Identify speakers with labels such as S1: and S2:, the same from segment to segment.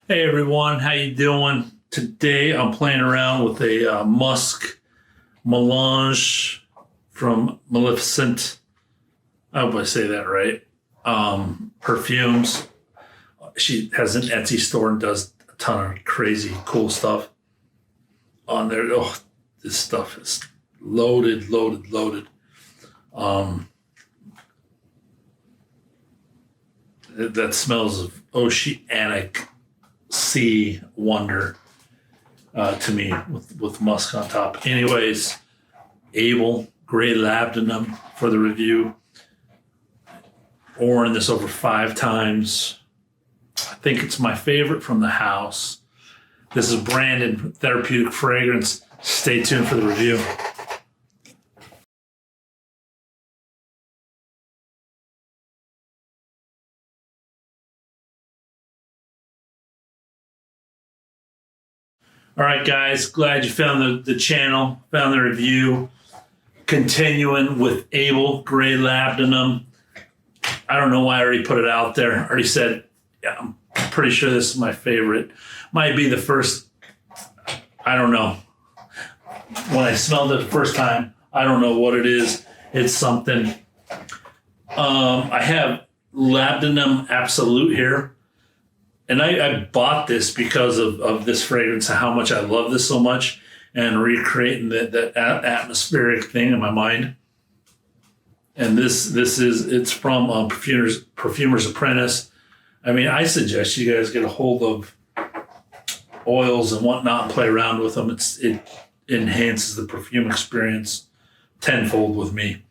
S1: Hey everyone, how you doing? Today I'm playing around with a musk melange from Maleficent. I hope I say that right. Perfumes. She has an Etsy store and does a ton of crazy cool stuff on there. Oh, this stuff is loaded, loaded, loaded. Um, that smells of oceanic sea wonder to me with musk on top. Anyways, Abel, gray labdanum for the review. Worn this over 5 times. I think it's my favorite from the house. This is branded therapeutic fragrance. Stay tuned for the review. All right, guys, glad you found the channel, found the review. Continuing with Abel Gray Labdanum. I don't know why I already put it out there. I already said, yeah, I'm pretty sure this is my favorite. Might be the first, I don't know. When I smelled it the first time, I don't know what it is. It's something. I have Labdanum Absolute here. And I bought this because of this fragrance and how much I love this so much and recreating that atmospheric thing in my mind. And it's from Perfumer's Apprentice. I mean, I suggest you guys get a hold of oils and whatnot and play around with them. It enhances the perfume experience tenfold with me.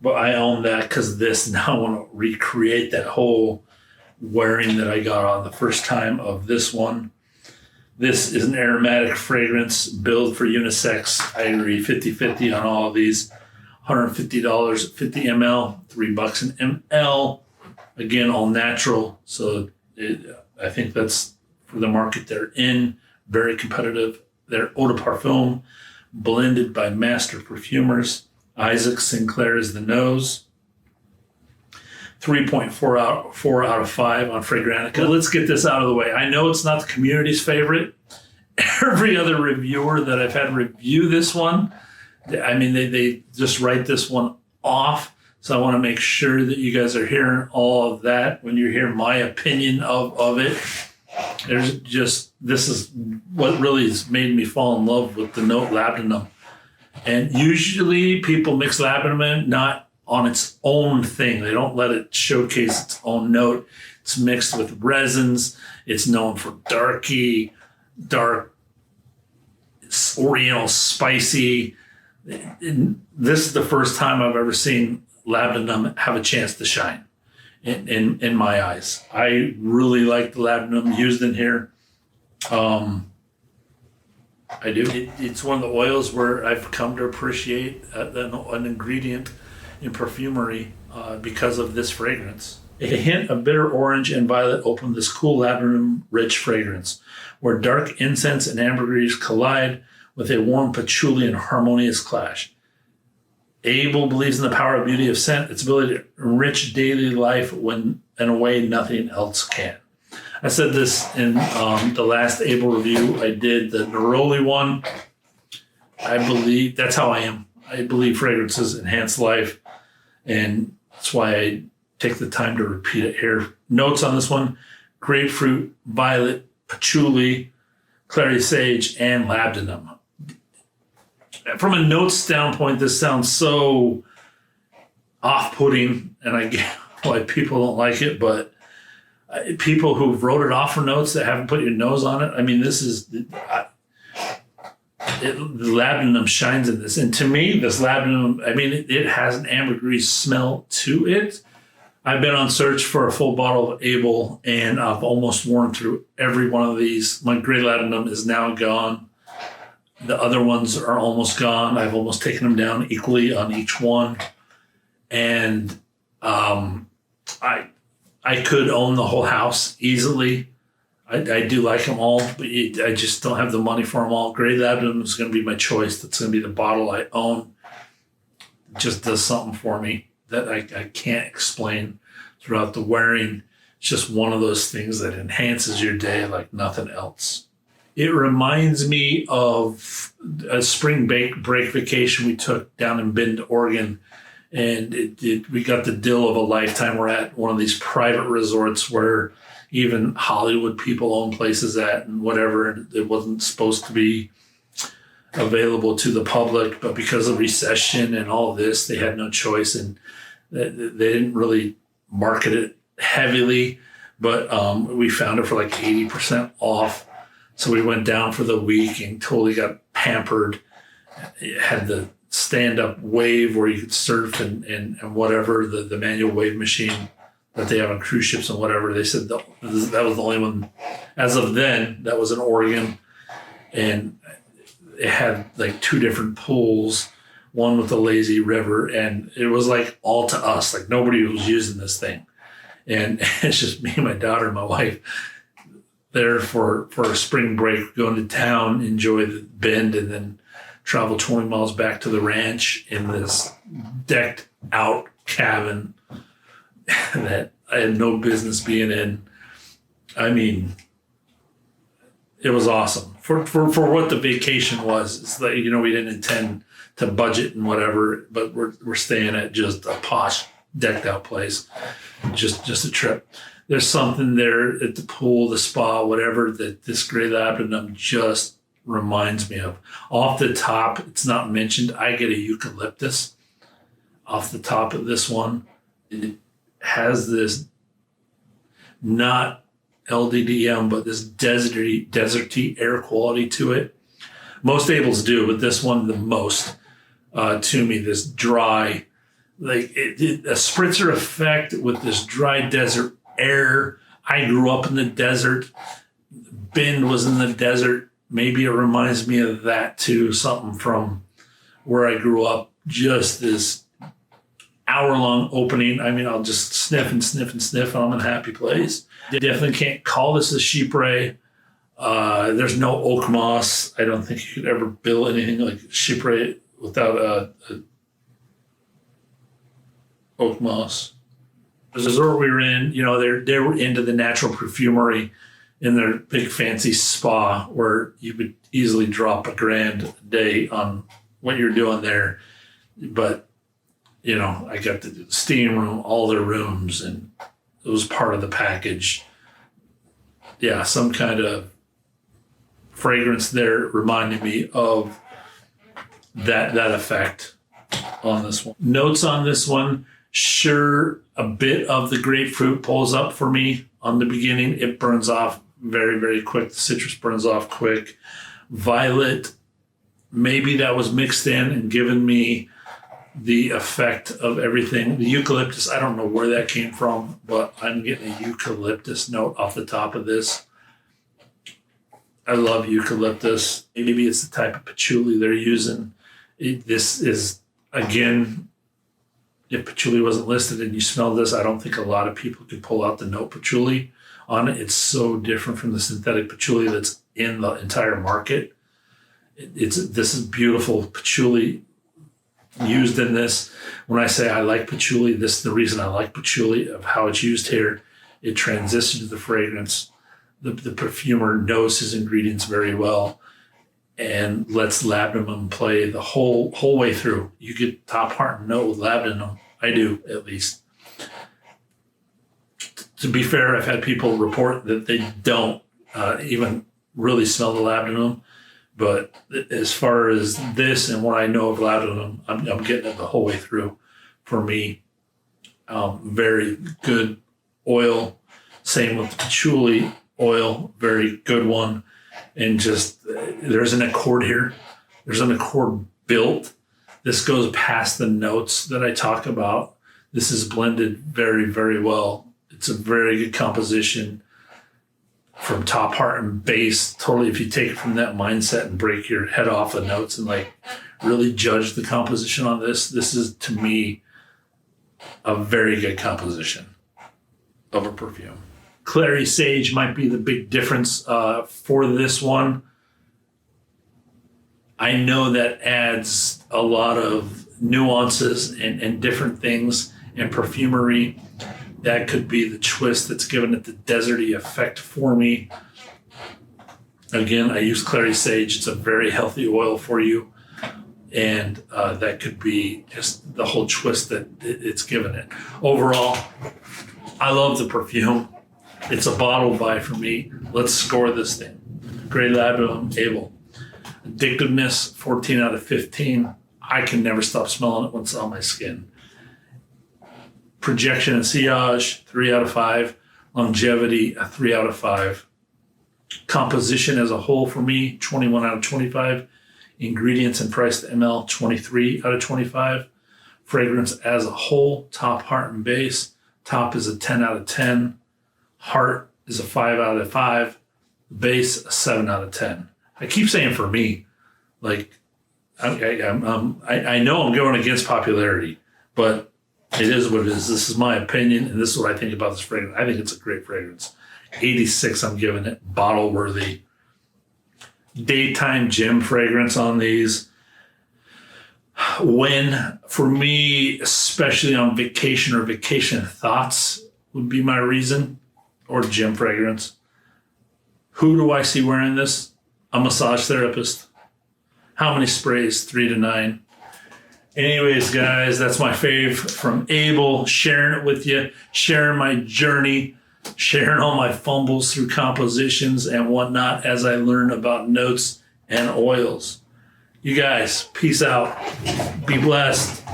S1: But I own that because of this. Now I want to recreate that whole wearing that I got on the first time of this one. This is an aromatic fragrance built for unisex. I agree, 50-50 on all of these. $150 50 ml, $3 an ml. Again, all natural. So I think that's for the market they're in. Very competitive. They're eau de parfum, blended by master perfumers. Isaac Sinclair is the nose. 3.4 out of 5 on Fragrantica. Let's get this out of the way. I know it's not the community's favorite. Every other reviewer that I've had review this one, I mean, they just write this one off. So I want to make sure that you guys are hearing all of that when you hear my opinion of it. This is what really has made me fall in love with the note labdanum. And usually people mix labdanum in, not on its own thing. They don't let it showcase its own note. It's mixed with resins. It's known for dark, oriental, spicy. This is the first time I've ever seen labdanum have a chance to shine in my eyes. I really like the labdanum used in here. I do. It's one of the oils where I've come to appreciate an ingredient in perfumery because of this fragrance. A hint of bitter orange and violet open this cool labdanum-rich fragrance, where dark incense and ambergris collide with a warm patchouli and harmonious clash. Abel believes in the power of beauty of scent, its ability to enrich daily life in a way nothing else can. I said this in the last Abel review I did, the Neroli one. I believe that's how I am. I believe fragrances enhance life. And that's why I take the time to repeat it here. Notes on this one: grapefruit, violet, patchouli, clary sage, and labdanum. From a note standpoint, this sounds so off-putting, and I get why people don't like it, but people who've wrote it off for notes that haven't put your nose on it, I mean, the labdanum shines in this. And to me, this labdanum, I mean, it has an ambergris smell to it. I've been on search for a full bottle of Abel, and I've almost worn through every one of these. My gray labdanum is now gone. The other ones are almost gone. I've almost taken them down equally on each one. And I could own the whole house easily. I do like them all, but I just don't have the money for them all. Gray labdanum is going to be my choice. That's going to be the bottle I own. It just does something for me that I can't explain throughout the wearing. It's just one of those things that enhances your day like nothing else. It reminds me of a spring break vacation we took down in Bend, Oregon. And we got the deal of a lifetime. We're at one of these private resorts where even Hollywood people own places at and whatever. And it wasn't supposed to be available to the public, but because of recession and all this, they had no choice. And they didn't really market it heavily, but we found it for like 80% off. So we went down for the week and totally got pampered. It had the stand-up wave where you could surf and whatever, the manual wave machine that they have on cruise ships and whatever. They said that was the only one as of then that was in Oregon. And it had like 2 different pools, one with a lazy river, and it was like all to us. Like nobody was using this thing. And it's just me and my daughter and my wife there for a spring break, going to town, enjoy the Bend, and then travel 20 miles back to the ranch in this decked out cabin that I had no business being in. I mean, it was awesome for what the vacation was. It's like, you know, we didn't intend to budget and whatever, but we're staying at just a posh decked out place. Just a trip. There's something there at the pool, the spa, whatever, that this gray labdanum just reminds me of. Off the top, it's not mentioned, I get a eucalyptus off the top of this one. It has this not LDDM, but this deserty air quality to it. Most Abels do, but this one the most to me. This dry, like a spritzer effect with this dry desert air. I grew up in the desert. Bend was in the desert. Maybe it reminds me of that too, something from where I grew up. Just this hour-long opening. I mean, I'll just sniff and sniff and sniff, and I'm in a happy place. Definitely can't call this a chypre. There's no oakmoss. I don't think you could ever bill anything like chypre without a oakmoss. The resort we were in, you know, they were into the natural perfumery in their big fancy spa where you would easily drop $1,000 a day on what you're doing there. But, you know, I got the steam room, all their rooms, and it was part of the package. Yeah, some kind of fragrance there reminded me of that effect on this one. Notes on this one, sure, a bit of the grapefruit pulls up for me on the beginning. It burns off very, very quick. The citrus burns off quick. Violet, maybe that was mixed in and given me the effect of everything. The eucalyptus, I don't know where that came from, but I'm getting a eucalyptus note off the top of this. I love eucalyptus. Maybe it's the type of patchouli they're using. This is, again, if patchouli wasn't listed and you smell this, I don't think a lot of people could pull out the note patchouli on it. It's so different from the synthetic patchouli that's in the entire market. This is beautiful patchouli used in this. When I say I like patchouli, this is the reason I like patchouli, of how it's used here. It transitions the fragrance. The perfumer knows his ingredients very well and lets labdanum play the whole way through. You get top, heart, and note with labdanum. I do, at least. To be fair, I've had people report that they don't even really smell the labdanum. But as far as this and what I know of labdanum, I'm getting it the whole way through. For me, very good oil. Same with the patchouli oil, very good one. And just there's an accord here. There's an accord built. This goes past the notes that I talk about. This is blended very, very well. It's a very good composition from top, heart, and base. Totally, if you take it from that mindset and break your head off the notes and like really judge the composition on this, this is, to me, a very good composition of a perfume. Clary Sage might be the big difference for this one. I know that adds a lot of nuances and different things in perfumery, That could be the twist that's given it the deserty effect for me. Again, I use clary sage. It's a very healthy oil for you. And that could be just the whole twist that it's given it. Overall, I love the perfume. It's a bottle buy for me. Let's score this thing. Grey Labdanum Abel. Addictiveness, 14 out of 15. I can never stop smelling it once it's on my skin. Projection and sillage, 3 out of 5. Longevity, a 3 out of 5. Composition as a whole for me, 21 out of 25. Ingredients and price to ml, 23 out of 25. Fragrance as a whole, top, heart, and base. Top is a 10 out of 10. Heart is a 5 out of 5. Base, a 7 out of 10. I keep saying for me, like, I know I'm going against popularity, but it is what it is. This is my opinion, and this is what I think about this fragrance. I think it's a great fragrance. 86, I'm giving it. Bottle worthy. Daytime gym fragrance on these. When, for me, especially on vacation or vacation thoughts would be my reason, or gym fragrance. Who do I see wearing this? A massage therapist. How many sprays? 3 to 9. Anyways, guys, that's my fave from Abel. Sharing it with you, sharing my journey, sharing all my fumbles through compositions and whatnot as I learn about notes and oils. You guys, peace out. Be blessed.